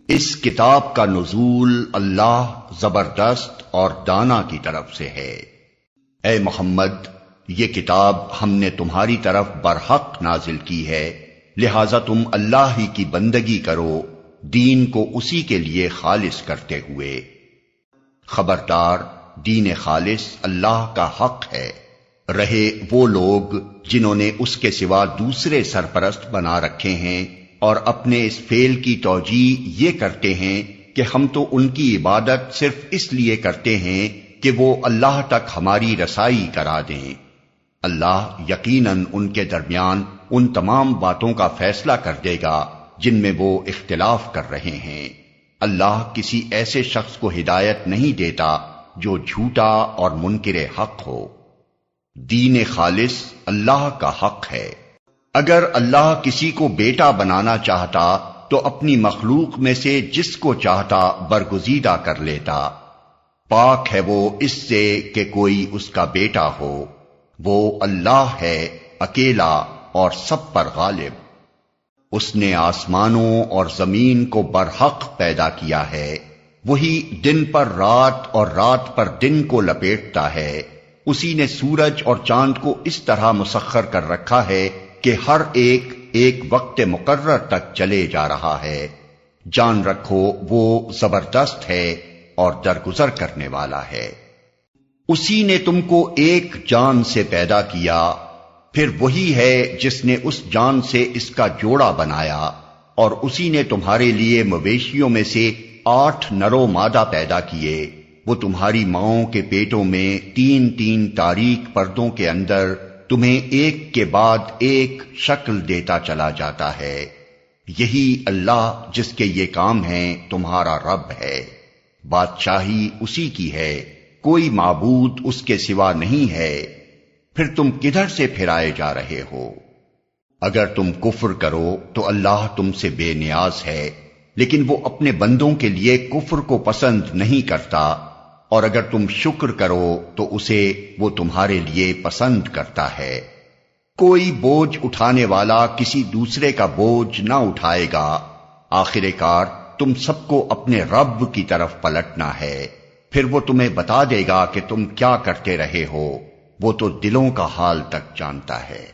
اس کتاب کا نزول اللہ زبردست اور دانا کی طرف سے ہے۔ اے محمد، یہ کتاب ہم نے تمہاری طرف برحق نازل کی ہے، لہذا تم اللہ ہی کی بندگی کرو، دین کو اسی کے لیے خالص کرتے ہوئے۔ خبردار، دین خالص اللہ کا حق ہے۔ رہے وہ لوگ جنہوں نے اس کے سوا دوسرے سرپرست بنا رکھے ہیں اور اپنے اس فعل کی توجیہ یہ کرتے ہیں کہ ہم تو ان کی عبادت صرف اس لیے کرتے ہیں کہ وہ اللہ تک ہماری رسائی کرا دیں۔ اللہ یقیناً ان کے درمیان ان تمام باتوں کا فیصلہ کر دے گا جن میں وہ اختلاف کر رہے ہیں۔ اللہ کسی ایسے شخص کو ہدایت نہیں دیتا جو جھوٹا اور منکر حق ہو۔ دین خالص اللہ کا حق ہے۔ اگر اللہ کسی کو بیٹا بنانا چاہتا تو اپنی مخلوق میں سے جس کو چاہتا برگزیدہ کر لیتا۔ پاک ہے وہ اس سے کہ کوئی اس کا بیٹا ہو، وہ اللہ ہے اکیلا اور سب پر غالب۔ اس نے آسمانوں اور زمین کو برحق پیدا کیا ہے، وہی دن پر رات اور رات پر دن کو لپیٹتا ہے۔ اسی نے سورج اور چاند کو اس طرح مسخر کر رکھا ہے کہ ہر ایک ایک وقت مقرر تک چلے جا رہا ہے۔ جان رکھو وہ زبردست ہے اور درگزر کرنے والا ہے۔ اسی نے تم کو ایک جان سے پیدا کیا، پھر وہی ہے جس نے اس جان سے اس کا جوڑا بنایا، اور اسی نے تمہارے لیے مویشیوں میں سے 8 نر و مادہ پیدا کیے۔ وہ تمہاری ماؤں کے پیٹوں میں 3 تاریک پردوں کے اندر تمہیں ایک کے بعد ایک شکل دیتا چلا جاتا ہے۔ یہی اللہ جس کے یہ کام ہیں تمہارا رب ہے۔ بادشاہی اسی کی ہے، کوئی معبود اس کے سوا نہیں ہے۔ پھر تم کدھر سے پھرائے جا رہے ہو؟ اگر تم کفر کرو تو اللہ تم سے بے نیاز ہے، لیکن وہ اپنے بندوں کے لیے کفر کو پسند نہیں کرتا، اور اگر تم شکر کرو تو اسے وہ تمہارے لیے پسند کرتا ہے۔ کوئی بوجھ اٹھانے والا کسی دوسرے کا بوجھ نہ اٹھائے گا۔ آخر کار تم سب کو اپنے رب کی طرف پلٹنا ہے، پھر وہ تمہیں بتا دے گا کہ تم کیا کرتے رہے ہو، وہ تو دلوں کا حال تک جانتا ہے۔